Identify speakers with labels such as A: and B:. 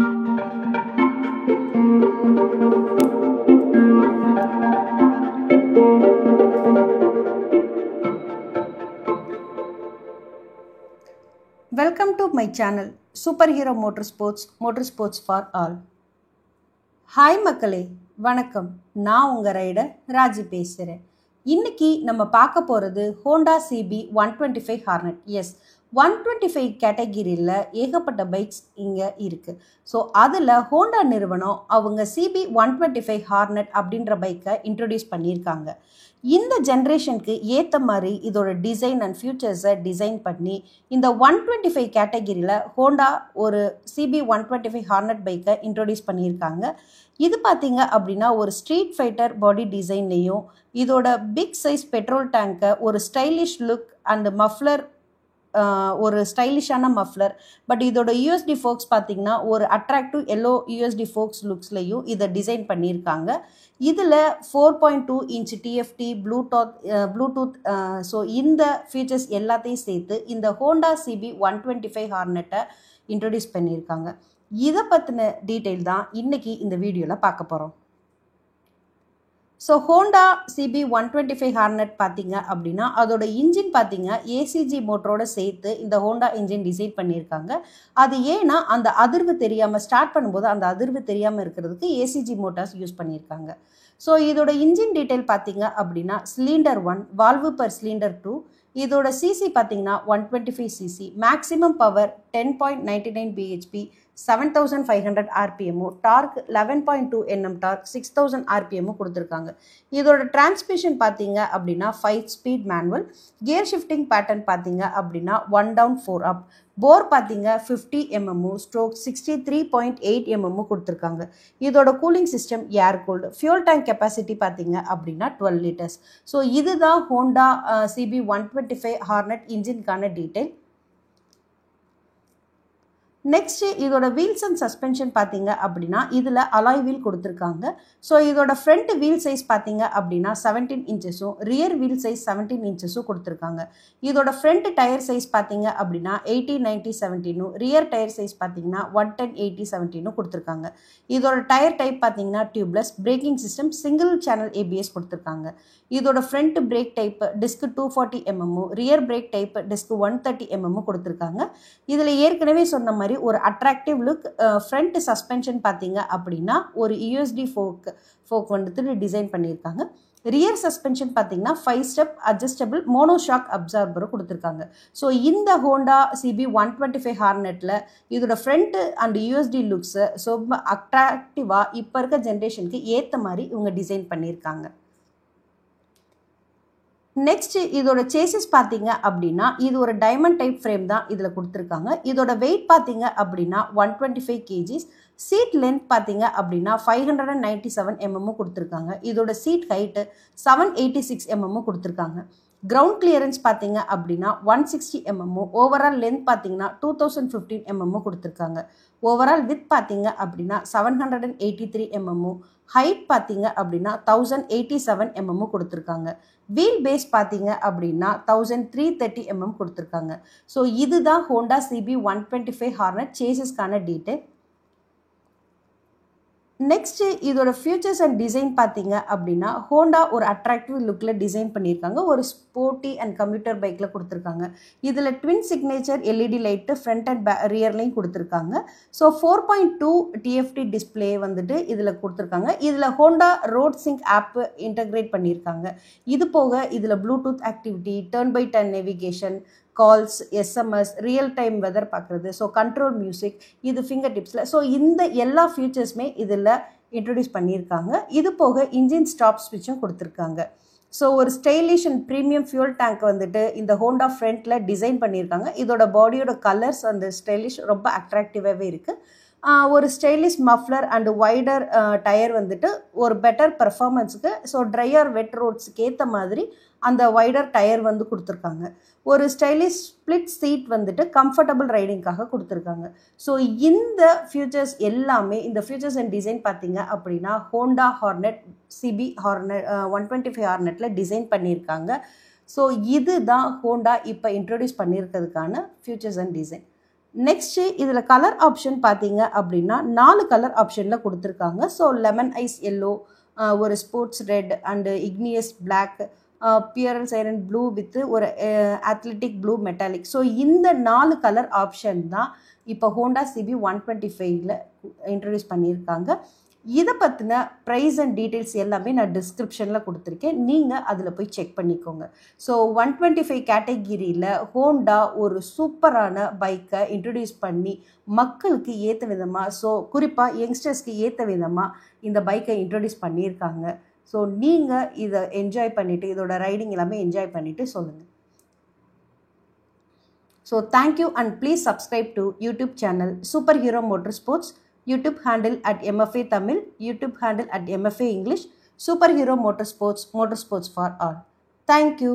A: Welcome to my channel Superhero Motorsports for all. Hi மக்களே, வணக்கம். நான் உங்க ரைடர் ராஜி பேசுறேன். இன்னைக்கு நம்ம பார்க்க போறது Honda CB 125 Hornet. எஸ், 125 கேட்டகரியில் ஏகப்பட்ட பைக்ஸ் இங்கே இருக்கு. ஸோ அதில் ஹோண்டா நிறுவனம் அவங்க CB 125 Hornet அப்படின்ற பைக்கை இன்ட்ரடியூஸ் பண்ணியிருக்காங்க. இந்த ஜென்ரேஷனுக்கு ஏற்ற மாதிரி இதோட டிசைன் அண்ட் ஃபியூச்சர்ஸை டிசைன் பண்ணி இந்த 125 கேட்டகரியில் ஹோண்டா ஒரு CB 125 Hornet பைக்கை இன்ட்ரடியூஸ் பண்ணியிருக்காங்க. இது பார்த்தீங்க அப்படின்னா ஒரு ஸ்ட்ரீட் ஃபைட்டர் பாடி டிசைன்லேயும் இதோட பிக் சைஸ் பெட்ரோல் டேங்கை ஒரு ஸ்டைலிஷ் லுக் அண்ட் மஃப்ளர், ஒரு ஸ்டைலிஷான மஃப்ளர், பட் இதோட யூஎஸ்டி ஃபோக்ஸ் பார்த்தீங்கன்னா ஒரு அட்ராக்டிவ் எல்லோ யூஎஸ்டி ஃபோக்ஸ் லுக்ஸ்லையும் இதை டிசைன் பண்ணியிருக்காங்க. இதில் 4.2 இன்ச் TFT ப்ளூடூத், ஸோ இந்த ஃபீச்சர்ஸ் எல்லாத்தையும் சேர்த்து இந்த ஹோண்டா CB 125 Hornet-ஐ இன்ட்ரடியூஸ் பண்ணியிருக்காங்க. இதை பற்றின டீட்டெயில் தான் இன்றைக்கி இந்த வீடியோவில் பார்க்க போகிறோம். ஸோ ஹோண்டா CB 125 Hornet பார்த்தீங்க அப்படின்னா அதோட இன்ஜின் பார்த்தீங்க ACG மோட்டரோட சேர்த்து இந்த ஹோண்டா இன்ஜின் டிசைன் பண்ணியிருக்காங்க. அது ஏன்னா அந்த அதிர்வு தெரியாமல் ஸ்டார்ட் பண்ணும்போது அந்த அதிர்வு தெரியாமல் இருக்கிறதுக்கு ACG மோட்டார்ஸ் யூஸ் பண்ணியிருக்காங்க. ஸோ இதோட இன்ஜின் டீட்டெயில் பார்த்தீங்க அப்படின்னா சிலிண்டர் 1, வால்வு பர் சிலிண்டர் 2, இதோட சிசி பார்த்தீங்கன்னா 125 cc, maximum power 10.99 bhp, 7500 RPM, torque 11.2 Nm torque, 6000 RPM கொடுத்துருக்காங்க. இதோட டிரான்ஸ்மிஷன் பார்த்தீங்க அப்படின்னா 5 speed manual, gear shifting pattern பார்த்தீங்க அப்படின்னா 1 down 4 up, போர் பார்த்தீங்க 50 mm, ஸ்ட்ரோக் 63.8 mm கொடுத்துருக்காங்க. இதோட cooling system air cooled, fuel tank capacity பார்த்தீங்க அப்படின்னா 12 liters. ஸோ இதுதான் ஹோண்டா CB 125 Hornet இன்ஜின்கான டீட்டெயில். நெக்ஸ்ட் இதோட வீல்ஸ் அண்ட் சஸ்பென்ஷன் பார்த்தீங்க அப்படின்னா இதில் அலாய் வீல் கொடுத்துருக்காங்க. ஸோ இதோட ஃப்ரண்ட் வீல் சைஸ் பார்த்தீங்க அப்படின்னா 17 inches, rear wheel size 17 inches கொடுத்துருக்காங்க. இதோட ஃப்ரண்ட் டயர் சைஸ் பார்த்தீங்க அப்படின்னா 80/90/17, ரியர் டயர் சைஸ் பார்த்தீங்கன்னா 110/80/17 கொடுத்துருக்காங்க. இதோட டயர் டைப் பார்த்தீங்கன்னா tubeless, braking system single channel ABS கொடுத்துருக்காங்க. இதோட front brake type disc 240 mm, rear brake type disc 130 mm கொடுத்துருக்காங்க. இதில் ஏற்கனவே சொன்ன மாதிரி ஒரு அட்ராக்டிவ் லுக், ஃப்ரண்ட் சஸ்பென்ஷன் பார்த்தீங்க அப்படின்னா ஒரு USD ஃபோக் வந்துட்டு டிசைன் பண்ணியிருக்காங்க. ரியர் சஸ்பென்ஷன் பார்த்தீங்கன்னா 5 ஸ்டெப் அட்ஜஸ்டபிள் மோனோஷாக் அப்சார்பரும் கொடுத்துருக்காங்க. ஸோ இந்த ஹோண்டா CB 125 Hornet-ல இதோட ஃப்ரண்ட் அண்ட் USD லுக்ஸை ரொம்ப அட்ராக்டிவாக இப்போ இருக்க ஜென்ரேஷனுக்கு ஏற்ற மாதிரி இவங்க டிசைன் பண்ணியிருக்காங்க. நெக்ஸ்ட் இதோட சேசிஸ் பார்த்தீங்க அப்படின்னா இது ஒரு டைமண்ட் டைப் ஃப்ரேம் தான் இதில் கொடுத்துருக்காங்க. இதோட வெயிட் பார்த்தீங்க அப்படின்னா 125 kgs, சீட் லென்த் பார்த்தீங்க அப்படின்னா 597 mm கொடுத்துருக்காங்க. இதோட சீட் ஹைட்டு 786 mm கொடுத்துருக்காங்க. கிரவுண்ட் கிளியரன்ஸ் பார்த்தீங்க அப்படின்னா 160 mm, ஓவரால் லென்த் பார்த்தீங்கன்னா 2015 mm கொடுத்துருக்காங்க. ஓவரால் வித் பார்த்தீங்க அப்படின்னா 783 mm, ஹைட் பார்த்தீங்க அப்படின்னா 1087 mm கொடுத்துருக்காங்க. வீல் பேஸ் பார்த்தீங்க அப்படின்னா 1330 mm கொடுத்துருக்காங்க. ஸோ இதுதான் ஹோண்டா CB 125 Hornet சேசஸ்க்கான டீட்டெயில். நெக்ஸ்ட் இதோட ஃபியூச்சர்ஸ் அண்ட் டிசைன் பார்த்தீங்க அப்படின்னா ஹோண்டா ஒரு அட்ராக்டிவ் லுக்கில் டிசைன் பண்ணியிருக்காங்க. ஒரு ஸ்போர்ட்டி அண்ட் கம்ப்யூட்டர் பைக்கில் கொடுத்துருக்காங்க. இதில் twin signature LED light front and ரியர்லையும் கொடுத்துருக்காங்க. ஸோ 4.2 TFT டிஸ்பிளே வந்துட்டு இதில் கொடுத்துருக்காங்க. இதில் Honda RoadSync app integrate பண்ணியிருக்காங்க. இது போக இதில் Bluetooth activity, turn by turn navigation, calls, SMS, real time weather பார்க்குறது, ஸோ கண்ட்ரோல் மியூசிக், இது ஃபிங்கர் டிப்ஸில், ஸோ இந்த எல்லா ஃபியூச்சர்ஸுமே இதில் இன்ட்ரடியூஸ் பண்ணியிருக்காங்க. இது போக இன்ஜின் ஸ்டாப் ஸ்விட்சும் கொடுத்துருக்காங்க. ஸோ ஒரு stylish and premium fuel tank வந்துட்டு இந்த ஹோண்டா ஃப்ரண்ட்டில் டிசைன் பண்ணியிருக்காங்க. இதோட பாடியோட கலர்ஸ் அந்த ஸ்டைலிஷ் ரொம்ப அட்ராக்டிவாகவே இருக்குது. ஒரு stylish muffler and wider tyre வந்துட்டு ஒரு பெட்டர் பர்ஃபார்மன்ஸுக்கு, ஸோ ட்ரை ஆர் வெட் ரோட்ஸுக்கு ஏற்ற மாதிரி அந்த வைடர் டயர் வந்து கொடுத்துருக்காங்க. ஒரு ஸ்டைலிஷ் ஸ்ப்ளிட் சீட் வந்துட்டு கம்ஃபர்டபுள் ரைடிங்காக கொடுத்துருக்காங்க. ஸோ இந்த ஃபியூச்சர்ஸ் எல்லாமே, இந்த ஃபியூச்சர்ஸ் அண்ட் டிசைன் பார்த்தீங்க அப்படின்னா ஹோண்டா ஹார்னெட் CB 125 Hornet-ல டிசைன் பண்ணியிருக்காங்க. ஸோ இதுதான் ஹோண்டா இப்போ இன்ட்ரடியூஸ் பண்ணியிருக்கிறதுக்கான ஃபியூச்சர்ஸ் அண்ட் டிசைன். நெக்ஸ்ட்டு இதில் கலர் ஆப்ஷன் பார்த்தீங்க அப்படின்னா 4 கலர் ஆப்ஷனில் கொடுத்துருக்காங்க. ஸோ லெமன் ஐஸ் எல்லோ, ஒரு sports red and igneous black, pearl siren blue with ஒரு அத்லெட்டிக் ப்ளூ மெட்டாலிக். ஸோ இந்த 4 கலர் ஆப்ஷன் தான் இப்போ ஹோண்டா சிபி 125ல் இன்ட்ரடியூஸ் பண்ணியிருக்காங்க. இதை பற்றின ப்ரைஸ் அண்ட் டீட்டெயில்ஸ் எல்லாமே நான் டிஸ்கிரிப்ஷனில் கொடுத்துருக்கேன். நீங்கள் அதில் போய் செக் பண்ணிக்கோங்க. ஸோ 125 கேட்டகிரியில் ஹோண்டா ஒரு சூப்பரான பைக்கை இன்ட்ரடியூஸ் பண்ணி மக்களுக்கு ஏற்ற விதமாக, ஸோ குறிப்பாக யங்ஸ்டர்ஸ்க்கு ஏற்ற விதமாக இந்த பைக்கை இன்ட்ரடியூஸ் பண்ணியிருக்காங்க. ஸோ நீங்கள் இதை என்ஜாய் பண்ணிவிட்டு, இதோட ரைடிங் எல்லாமே என்ஜாய் பண்ணிவிட்டு சொல்லுங்கள். So thank you and please subscribe to YouTube channel Superhero Motorsports, YouTube handle at MFA Tamil, YouTube handle at MFA English, Superhero Motorsports, Motorsports for all. Thank you.